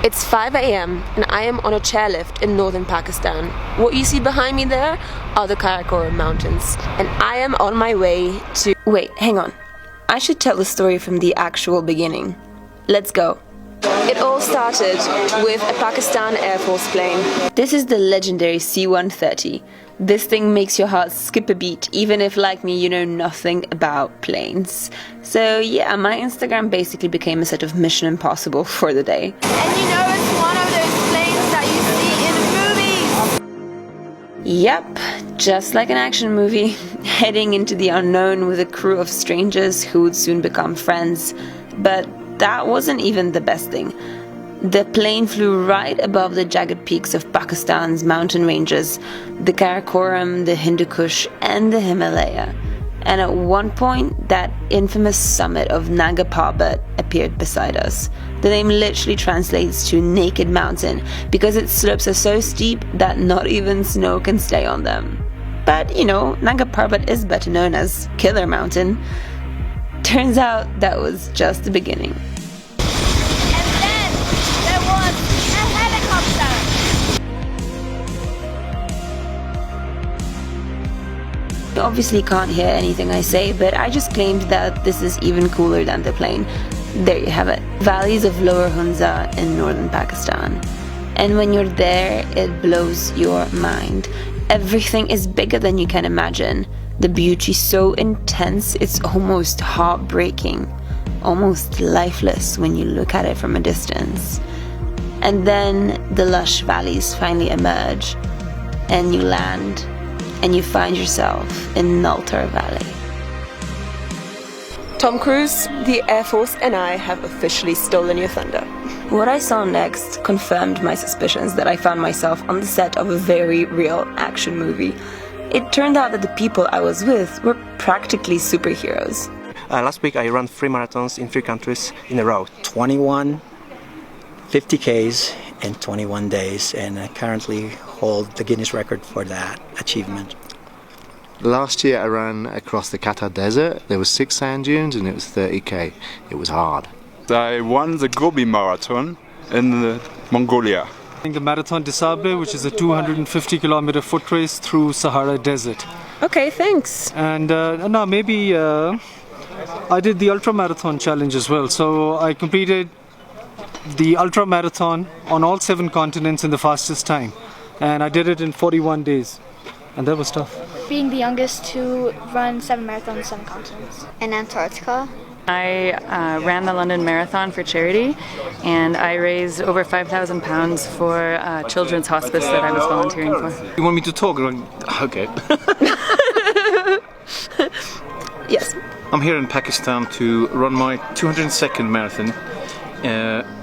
It's 5 a.m. and I am on a chairlift in northern Pakistan. What you see behind me there are the Karakoram Mountains, and I am on my way to... Wait, hang on. I should tell the story from the actual beginning. Let's go. It all started with a Pakistan Air Force plane. This is the legendary C-130. This thing makes your heart skip a beat, even if, like me, you know nothing about planes. So yeah, my Instagram basically became a set of Mission Impossible for the day. And you know it's one of those planes that you see in movies. Yep, just like an action movie, heading into the unknown with a crew of strangers who would soon become friends. But that wasn't even the best thing. The plane flew right above the jagged peaks of Pakistan's mountain ranges, the Karakoram, the Hindu Kush, and the Himalaya. And at one point, that infamous summit of Nanga Parbat appeared beside us. The name literally translates to Naked Mountain because its slopes are so steep that not even snow can stay on them. But, you know, Nanga Parbat is better known as Killer Mountain. Turns out that was just the beginning. You obviously can't hear anything I say, but I just claimed that this is even cooler than the plane. There you have it. Valleys of Lower Hunza in northern Pakistan. And when you're there, it blows your mind. Everything is bigger than you can imagine. The beauty so intense, it's almost heartbreaking. Almost lifeless when you look at it from a distance. And then the lush valleys finally emerge, and you land, and you find yourself in Naltar Valley. Tom Cruise, the Air Force, and I have officially stolen your thunder. What I saw next confirmed my suspicions that I found myself on the set of a very real action movie. It turned out that the people I was with were practically superheroes. Last week I ran 3 marathons in 3 countries in a row. 21 50Ks in 21 days, and I currently hold the Guinness record for that achievement. Last year I ran across the Qatar desert. There were 6 sand dunes and it was 30k. It was hard. I won the Gobi Marathon in Mongolia. The Marathon des Sables, which is a 250-kilometer foot race through Sahara Desert. Okay, thanks. And I did the ultra marathon challenge as well. So I completed the ultra marathon on all 7 continents in the fastest time, and I did it in 41 days, and that was tough. Being the youngest to run 7 marathons on 7 continents. In Antarctica. I ran the London Marathon for charity, and I raised over £5,000 for a children's hospice that I was volunteering for. You want me to talk? Okay. Yes. I'm here in Pakistan to run my 202nd marathon,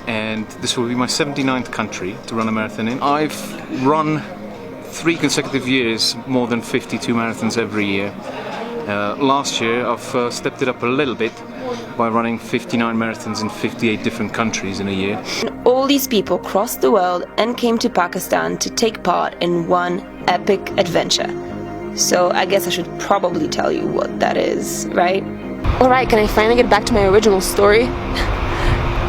and this will be my 79th country to run a marathon in. I've run 3 consecutive years, more than 52 marathons every year. Last year I've stepped it up a little bit by running 59 marathons in 58 different countries in a year. And all these people crossed the world and came to Pakistan to take part in one epic adventure. So I guess I should probably tell you what that is, right? Alright, can I finally get back to my original story?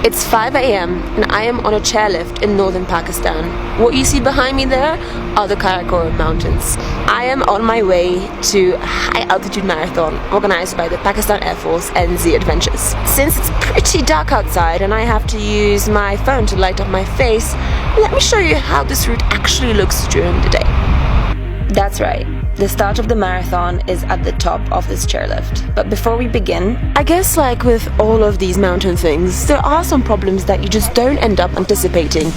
It's 5 a.m. and I am on a chairlift in northern Pakistan. What you see behind me there are the Karakoram Mountains. I am on my way to a high-altitude marathon organized by the Pakistan Air Force and Z Adventures. Since it's pretty dark outside and I have to use my phone to light up my face, let me show you how this route actually looks during the day. That's right. The start of the marathon is at the top of this chairlift. But before we begin, I guess like with all of these mountain things, there are some problems that you just don't end up anticipating.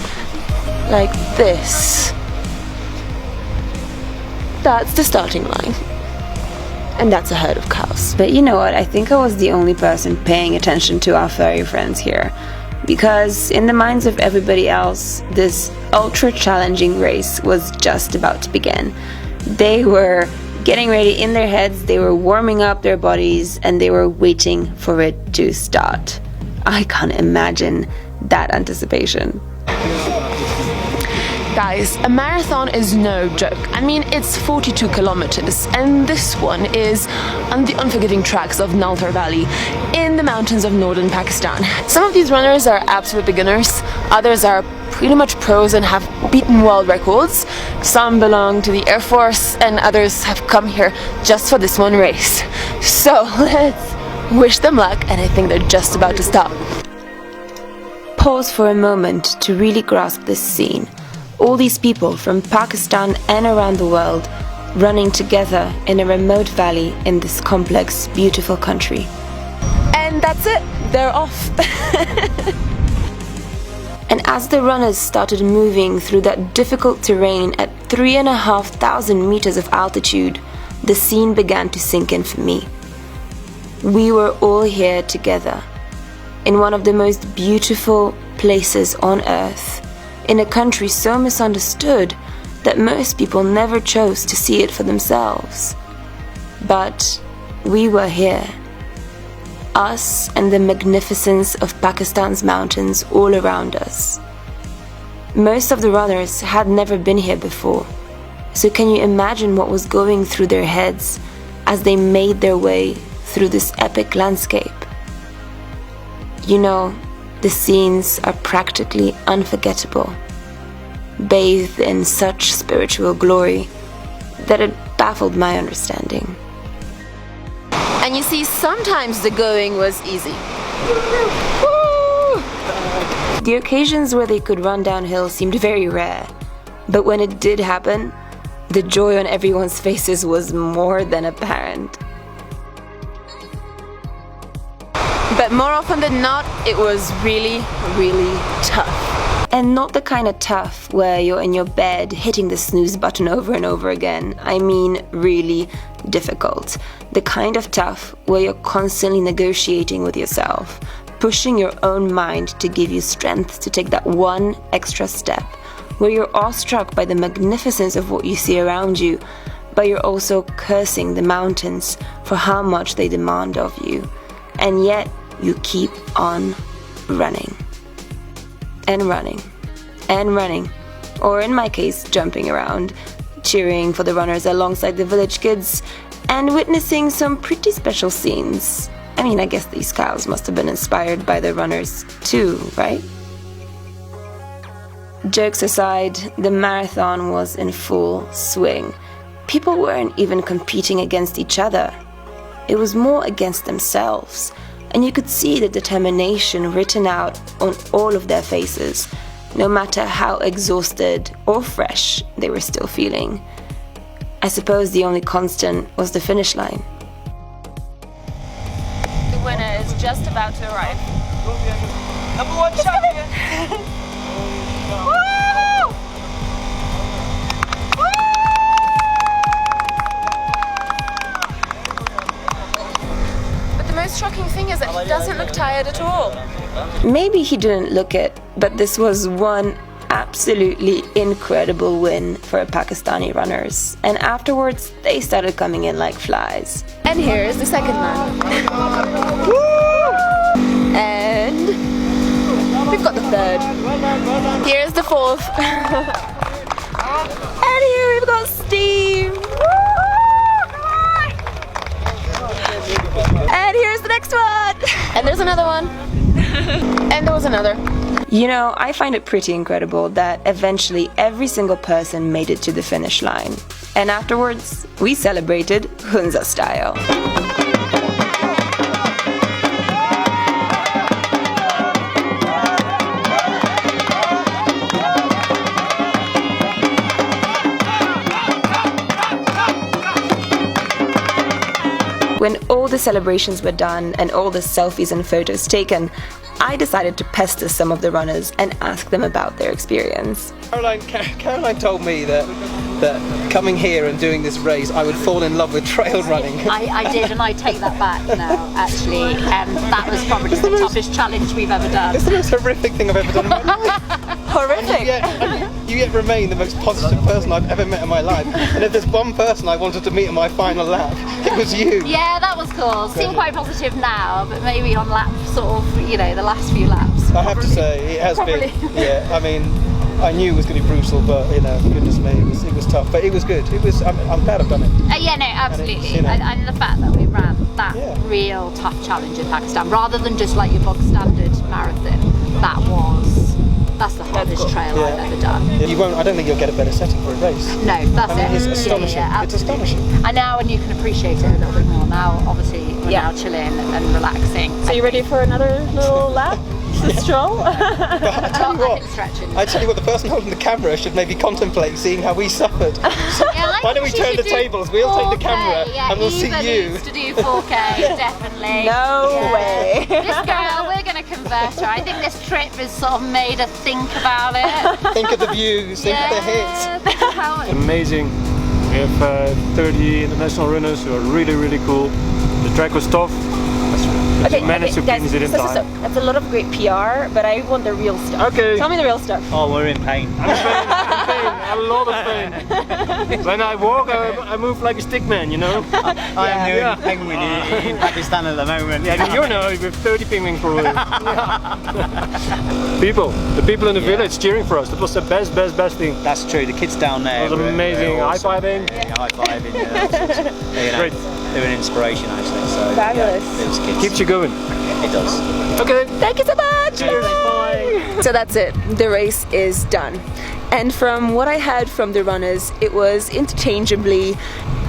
Like this. That's the starting line. And that's a herd of cows. But you know what, I think I was the only person paying attention to our furry friends here. Because in the minds of everybody else, this ultra-challenging race was just about to begin. They were getting ready in their heads, they were warming up their bodies, and they were waiting for it to start. I can't imagine that anticipation. Guys, a marathon is no joke. I mean, it's 42 kilometers, and this one is on the unforgiving tracks of Naltar Valley in the mountains of northern Pakistan. Some of these runners are absolute beginners, others are pretty much pros and have beaten world records. Some belong to the Air Force and others have come here just for this one race. So let's wish them luck, and I think they're just about to stop. Pause for a moment to really grasp this scene. All these people from Pakistan and around the world running together in a remote valley in this complex, beautiful country. And that's it, they're off. And as the runners started moving through that difficult terrain at 3,500 meters of altitude, the scene began to sink in for me. We were all here together, in one of the most beautiful places on earth, in a country so misunderstood that most people never chose to see it for themselves. But we were here. Us and the magnificence of Pakistan's mountains all around us. Most of the runners had never been here before, so can you imagine what was going through their heads as they made their way through this epic landscape? You know, the scenes are practically unforgettable, bathed in such spiritual glory that it baffled my understanding. And you see, sometimes the going was easy. The occasions where they could run downhill seemed very rare, but when it did happen, the joy on everyone's faces was more than apparent. But more often than not, it was really, really tough. And not the kind of tough where you're in your bed hitting the snooze button over and over again. I mean really difficult. The kind of tough where you're constantly negotiating with yourself, pushing your own mind to give you strength to take that one extra step, where you're awestruck by the magnificence of what you see around you, but you're also cursing the mountains for how much they demand of you. And yet, you keep on running. And running. And running. Or in my case, jumping around, cheering for the runners alongside the village kids, and witnessing some pretty special scenes. I mean, I guess these cows must have been inspired by the runners too, right? Jokes aside, the marathon was in full swing. People weren't even competing against each other. It was more against themselves, and you could see the determination written out on all of their faces, no matter how exhausted or fresh they were still feeling. I suppose the only constant was the finish line. The winner is just about to arrive. Number one champion! The most shocking thing is that he doesn't look tired at all. Maybe he didn't look it, but this was one absolutely incredible win for Pakistani runners. And afterwards, they started coming in like flies. And here is the second man. And we've got the third. Here's the fourth. And here we've got Steve. And here's the next one. And there's another one. And there was another. You know, I find it pretty incredible that eventually every single person made it to the finish line. And afterwards, we celebrated Hunza style. When all the celebrations were done and all the selfies and photos taken, I decided to pester some of the runners and ask them about their experience. Caroline told me that coming here and doing this race, I would fall in love with trail running. I did, and I take that back now, actually. That was probably the toughest challenge we've ever done. It's the most horrific thing I've ever done in my life. Horrific? You yet remain the most positive person I've ever met in my life. And if there's one person I wanted to meet on my final lap, it was you. Yeah, that was cool. Seemed quite positive now, but maybe on lap sort of, the last few laps. I have to say, it has been. Yeah, I mean, I knew it was going to be brutal, but goodness me, it was tough. But it was good. I'm glad I've done it. Yeah, no, absolutely. And the fact that we ran that real tough challenge in Pakistan, rather than just like your bog standard marathon, that was That's the hardest trail I've ever done. You won't. I don't think you'll get a better setting for a race. No, that's it. It's astonishing. It's astonishing. And now, and you can appreciate it a little bit more now. Obviously, we're now chilling and relaxing. So you ready for another little lap? The stroll? But I tell you what, the person holding the camera should maybe contemplate seeing how we suffered. So why don't we turn the tables? We'll take the camera and we'll see you. Needs to do 4K, definitely. No way. This girl, we're going to convert her. I think this trip has sort of made her think about it. Think of the views, think of the hits. Think of how Amazing. We have 30 international runners who are really, really cool. The track was tough. But you managed to finish it in time. That's a lot of great PR, but I want the real stuff. Okay. Tell me the real stuff. Oh, we're in pain. I'm in pain, a lot of pain. When I walk, I move like a stick man, you know? I am the only penguin in Pakistan at the moment. Yeah, you know, with 30 penguins probably. The people in the village cheering for us. That was the best thing. That's true. The kids down there. It was amazing. Awesome. High-fiving. Yeah, high-fiving. Great. They're an inspiration actually. So, fabulous. Yeah, those kids. Keeps you going. It does. Okay. Thank you so much. Cheers. Bye. So that's it. The race is done. And from what I heard from the runners, it was interchangeably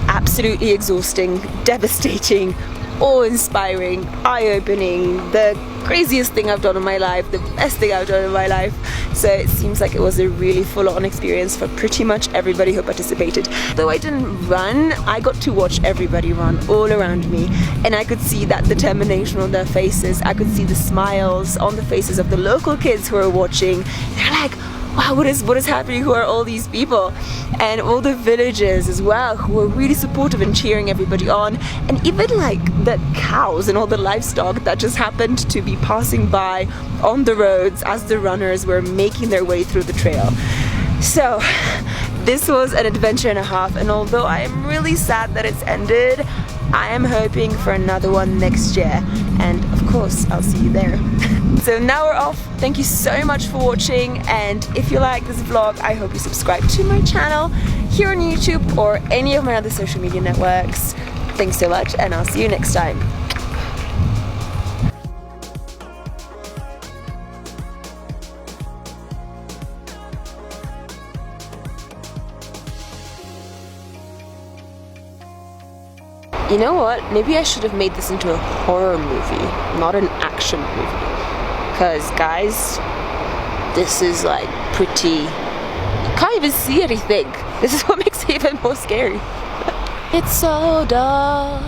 absolutely exhausting, devastating, awe-inspiring, eye-opening, the craziest thing I've done in my life, the best thing I've done in my life. So it seems like it was a really full-on experience for pretty much everybody who participated. Though I didn't run, I got to watch everybody run all around me, and I could see that determination on their faces. I could see the smiles on the faces of the local kids who were watching. They're like, wow, what is happening? Who are all these people? And all the villagers as well, who were really supportive and cheering everybody on. And even like the cows and all the livestock that just happened to be passing by on the roads as the runners were making their way through the trail. So this was an adventure and a half, and although I am really sad that it's ended, I am hoping for another one next year, and of course I'll see you there. So now we're off. Thank you so much for watching, and if you like this vlog, I hope you subscribe to my channel here on YouTube or any of my other social media networks. Thanks so much, and I'll see you next time. You know what? Maybe I should have made this into a horror movie, not an action movie. Because, guys, this is like pretty... You can't even see anything. This is what makes it even more scary. It's so dark.